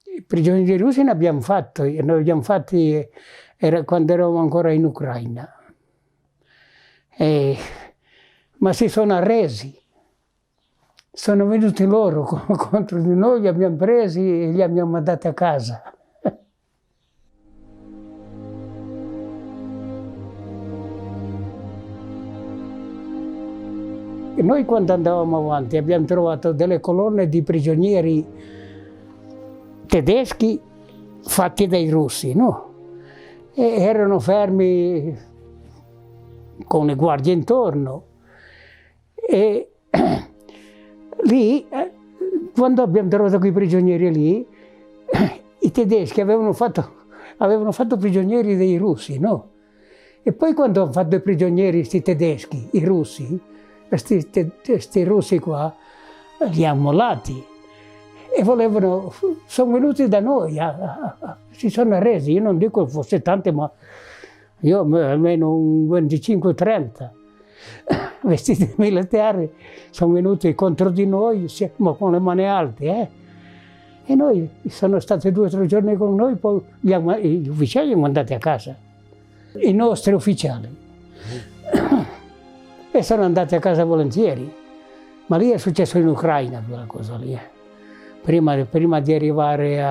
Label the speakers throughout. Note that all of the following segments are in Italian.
Speaker 1: I prigionieri russi ne abbiamo fatti, era quando eravamo ancora in Ucraina. Ma si sono arresi. Sono venuti loro contro di noi, li abbiamo presi e li abbiamo mandati a casa. E noi quando andavamo avanti abbiamo trovato delle colonne di prigionieri tedeschi fatti dai russi, no? E erano fermi con le guardie intorno. E lì, quando abbiamo trovato quei prigionieri lì, i tedeschi avevano fatto prigionieri dei russi, no? E poi quando hanno fatto i prigionieri questi tedeschi, i russi, questi russi qua, li hanno mollati. E sono venuti da noi, si sono arresi. Io non dico che fosse tante, ma io almeno un 25-30. Vestiti militari, sono venuti contro di noi, ma con le mani alte. E noi sono stati 2 o 3 giorni con noi, poi gli ufficiali li hanno mandati a casa. I nostri ufficiali. E sono andati a casa volentieri. Ma lì è successo in Ucraina quella cosa lì. Prima di arrivare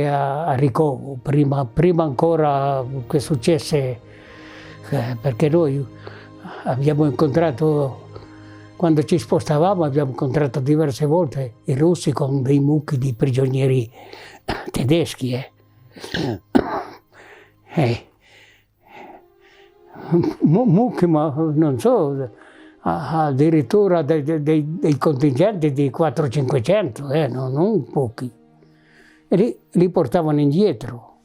Speaker 1: a Rikovo, prima ancora che successe, perché noi abbiamo incontrato, quando ci spostavamo, abbiamo incontrato diverse volte i russi con dei mucchi di prigionieri tedeschi. Mucchi, ma non so, addirittura dei contingenti di 400-500, non pochi. E li portavano indietro.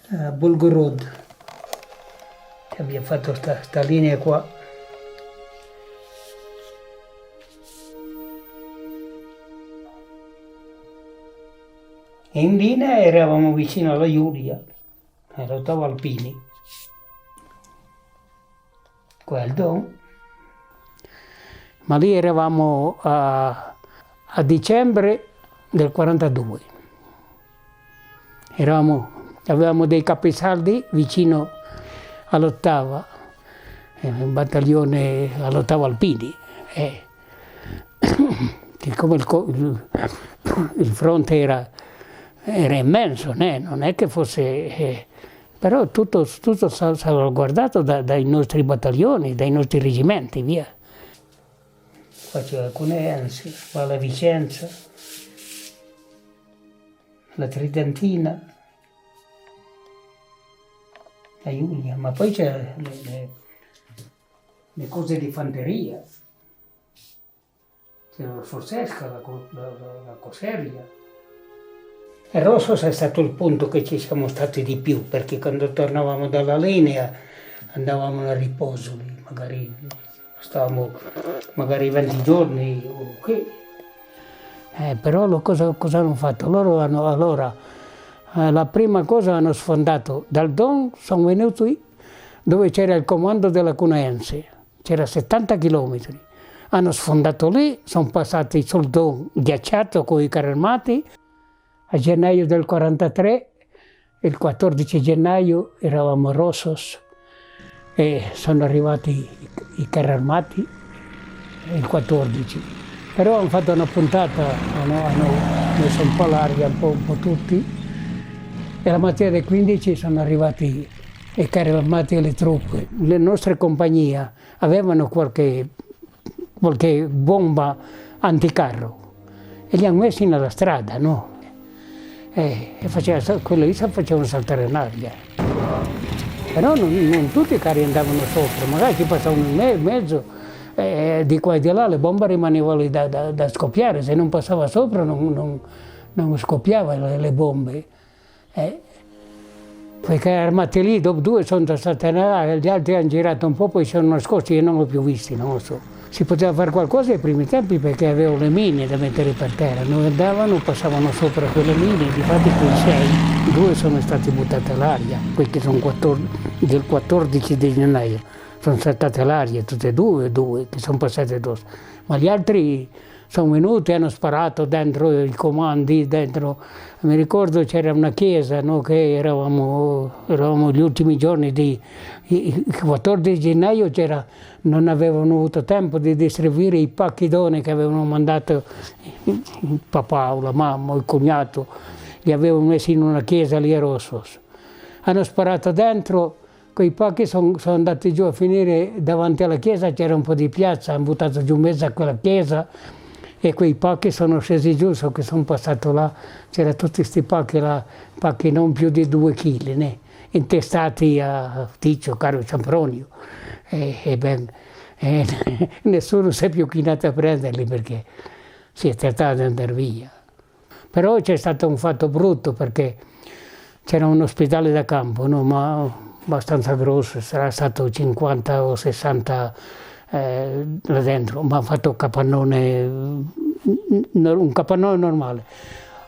Speaker 1: A Belgorod, che abbiamo fatto sta linea qua. E in linea eravamo vicino alla Giulia, all'Ottavo Alpini. Quello. Ma lì eravamo a dicembre del 42. Avevamo dei capisaldi vicino all'Ottava, un battaglione all'Ottavo Alpini. Siccome il fronte era immenso, non è che fosse... però tutto salvaguardato dai nostri battaglioni, dai nostri reggimenti, via. Faceva Cuneense, la Vicenza, la Tridentina, la Giulia, ma poi c'è le cose di fanteria, c'era la Forsesca, la Coseria. E Rossos è stato il punto che ci siamo stati di più, perché quando tornavamo dalla linea andavamo a riposo lì, magari stavamo 20 giorni o che. Però cosa hanno fatto? Loro la prima cosa hanno sfondato dal Don, sono venuti dove c'era il comando della Cuneense, c'era 70 chilometri. Hanno sfondato lì, sono passati sul Don ghiacciato con i carri armati. A gennaio del 43, il 14 gennaio, eravamo a Rossos e sono arrivati i carri armati il 14. Però hanno fatto una puntata, hanno messo un po' l'aria, un po' tutti, e la mattina del 15 sono arrivati i carri armati e le truppe. Le nostre compagnie avevano qualche bomba anticarro e li hanno messi nella strada, no? E quello lì facevano saltare in aria. Però non tutti i carri andavano sopra, magari ci passavano in mezzo, di qua e di là le bombe rimanevano lì da scoppiare, se non passava sopra non scoppiavano le bombe. Quei carri armati lì, dopo 2 sono saltati in aria, gli altri hanno girato un po', poi si sono nascosti e non li ho più visti, non lo so. Si poteva fare qualcosa ai primi tempi perché avevano le mine da mettere per terra, non andavano, passavano sopra quelle mine, difatti quei 2 sono stati buttati all'aria, quei che sono del 14 di gennaio, sono saltati all'aria, tutte e due che sono passate addosso, ma gli altri sono venuti e hanno sparato dentro i comandi, dentro. Mi ricordo c'era una chiesa, no, che eravamo gli ultimi giorni il 14 gennaio non avevano avuto tempo di distribuire i pacchi d'one che avevano mandato il papà o la mamma o il cognato, li avevano messi in una chiesa lì a Rossos. Hanno sparato dentro, quei pacchi sono andati giù a finire davanti alla chiesa, c'era un po' di piazza, hanno buttato giù in mezzo a quella chiesa e quei pacchi sono scesi giù, so che sono passato là, c'erano tutti questi pacchi là, pacchi non più di 2 chili, né? Intestati a Ticcio, Caro Ciampronio, nessuno si è più chinato a prenderli perché si è trattato di andare via. Però c'è stato un fatto brutto perché c'era un ospedale da campo, no? Ma abbastanza grosso, sarà stato 50 o 60 là dentro, ma ha fatto un capannone normale.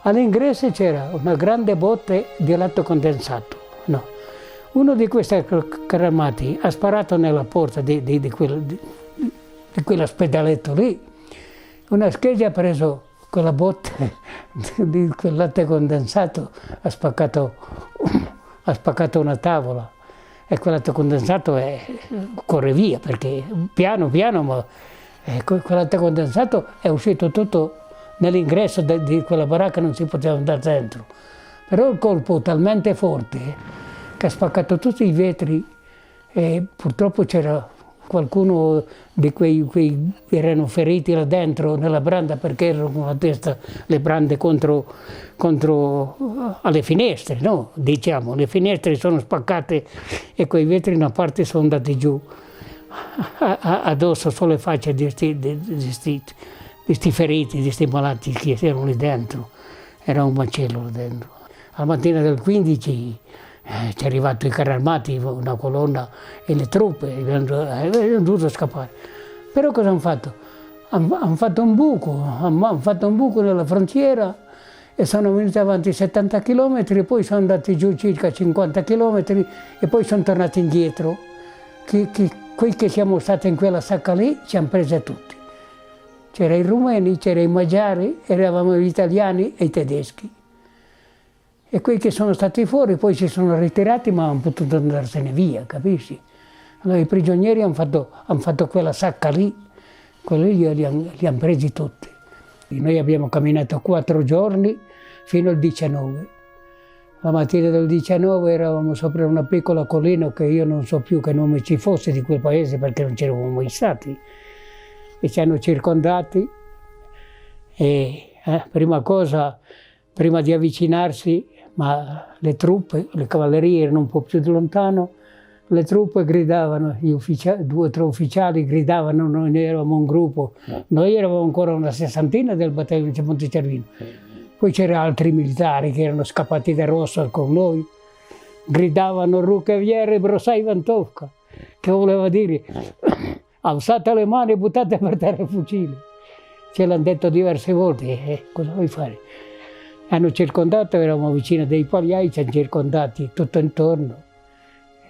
Speaker 1: All'ingresso c'era una grande botte di latte condensato. No. Uno di questi carri armati ha sparato nella porta di quell'ospedaletto lì. Una scheggia ha preso quella botte di quel latte condensato, ha spaccato una tavola. E quel latte condensato corre via, perché piano piano, ma quel latte condensato è uscito tutto nell'ingresso di quella baracca, non si poteva andare dentro. Però il colpo talmente forte che ha spaccato tutti i vetri e purtroppo c'era qualcuno di quei erano feriti là dentro nella branda perché erano con la testa le brande contro alle finestre, no? Diciamo, le finestre sono spaccate e quei vetri in una parte sono andati giù addosso sulle facce di questi feriti, di questi malati che erano lì dentro. Era un macello là dentro. Alla mattina del 15 c'è arrivato i carri armati, una colonna e le truppe, hanno dovuto scappare. Però cosa hanno fatto? Hanno fatto un buco nella frontiera e sono venuti avanti 70 km e poi sono andati giù circa 50 km e poi sono tornati indietro. Quei che siamo stati in quella sacca lì ci hanno presi tutti. C'era i rumeni, c'era i magiari, eravamo gli italiani e i tedeschi. E quei che sono stati fuori poi si sono ritirati ma hanno potuto andarsene via, capisci? Allora i prigionieri hanno fatto quella sacca lì, quelli li hanno presi tutti. Noi abbiamo camminato 4 giorni fino al 19. La mattina del 19 eravamo sopra una piccola collina che io non so più che nome ci fosse di quel paese perché non c'eravamo mai stati. E ci hanno circondati e prima cosa, prima di avvicinarsi, ma le truppe, le cavallerie erano un po' più di lontano, le truppe gridavano, 2 o 3 ufficiali gridavano, noi eravamo un gruppo, noi eravamo ancora una 60ina del battaglione di Montecervino. Poi c'erano altri militari che erano scappati da Rosso con noi, gridavano Ruccheviere Brosai Vantovka, che voleva dire alzate le mani e buttate per terra il fucile. Ce l'hanno detto diverse volte, cosa vuoi fare? Hanno circondato, eravamo vicino dei pagliai, ci hanno circondati tutto intorno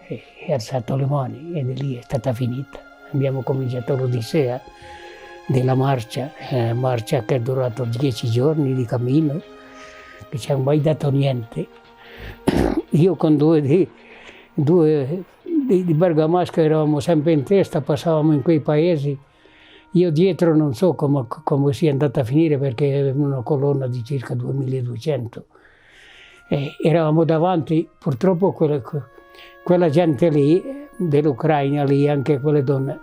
Speaker 1: e alzato le mani e di lì è stata finita. Abbiamo cominciato l'odissea della marcia che è durato 10 giorni di cammino, che ci hanno mai dato niente. Io con due di bergamasco eravamo sempre in testa, passavamo in quei paesi. Io dietro non so come sia andata a finire perché avevamo una colonna di circa 2200. Eravamo davanti, purtroppo quella gente lì, dell'Ucraina lì, anche quelle donne,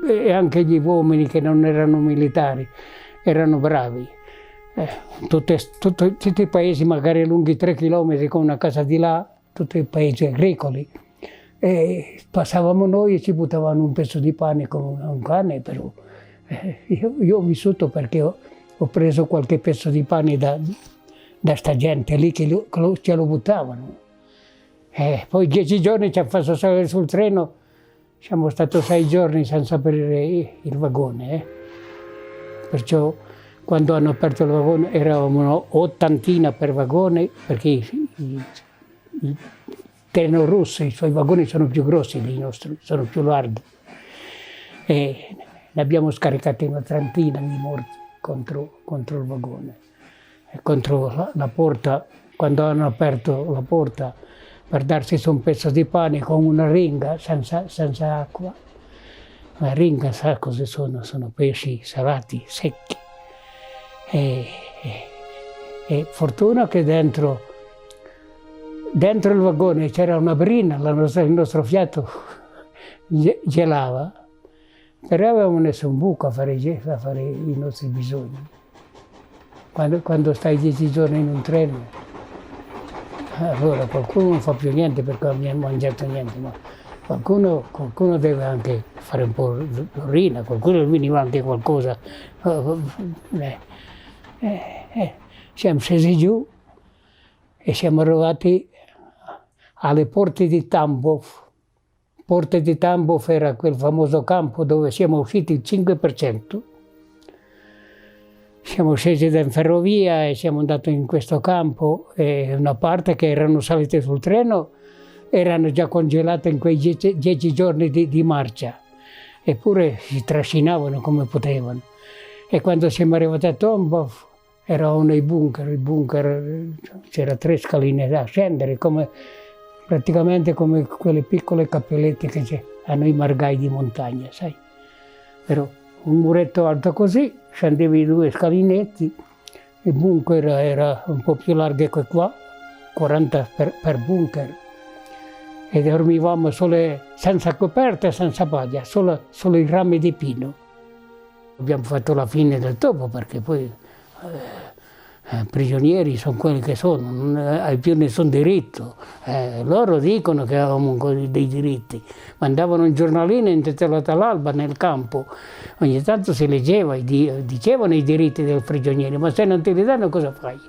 Speaker 1: e anche gli uomini che non erano militari, erano bravi. Tutti i paesi magari lunghi 3 chilometri con una casa di là, tutti i paesi agricoli. E passavamo noi e ci buttavano un pezzo di pane con un cane, però io ho vissuto perché ho preso qualche pezzo di pane da sta gente lì che ce lo buttavano. Poi 10 giorni ci hanno fatto salire sul treno, siamo stati 6 giorni senza aprire il vagone. Perciò quando hanno aperto il vagone eravamo 80 per vagone, perché i treno russo, i suoi vagoni sono più grossi dei nostri, sono più larghi. E ne abbiamo scaricati una 30 di morti. contro il vagone, e contro la porta, quando hanno aperto la porta per darsi su un pezzo di pane con una ringa senza acqua. La ringa sa cosa sono? Sono pesci salati, secchi. E fortuna che dentro il vagone c'era una brina, il nostro fiato gelava, però avevamo messo un buco a fare i nostri bisogni. Quando stai 10 giorni in un treno, allora qualcuno non fa più niente perché non abbiamo mangiato niente, ma qualcuno deve anche fare un po' l'urina, qualcuno veniva anche qualcosa. Siamo scesi giù e siamo arrivati alle porte di Tambov. Porte di Tambov era quel famoso campo dove siamo usciti il 5%. Siamo scesi da ferrovia e siamo andati in questo campo e una parte che erano salite sul treno erano già congelate in quei 10 giorni di marcia, eppure si trascinavano come potevano. E quando siamo arrivati a Tambov eravamo nei bunker, c'era 3 scaline da scendere, praticamente come quelle piccole cappellette che hanno i margai di montagna, sai. Però un muretto alto così, scendevi 2 scalinetti, il bunker era un po' più largo che qua, 40 per bunker, e dormivamo senza coperta e senza paglia, solo i rami di pino. Abbiamo fatto la fine del topo perché poi prigionieri sono quelli che sono, non hai più nessun diritto. Loro dicono che avevamo dei diritti, mandavano un giornalino intitolato all'alba nel campo, ogni tanto si leggeva, dicevano i diritti del prigioniero, ma se non ti li danno cosa fai?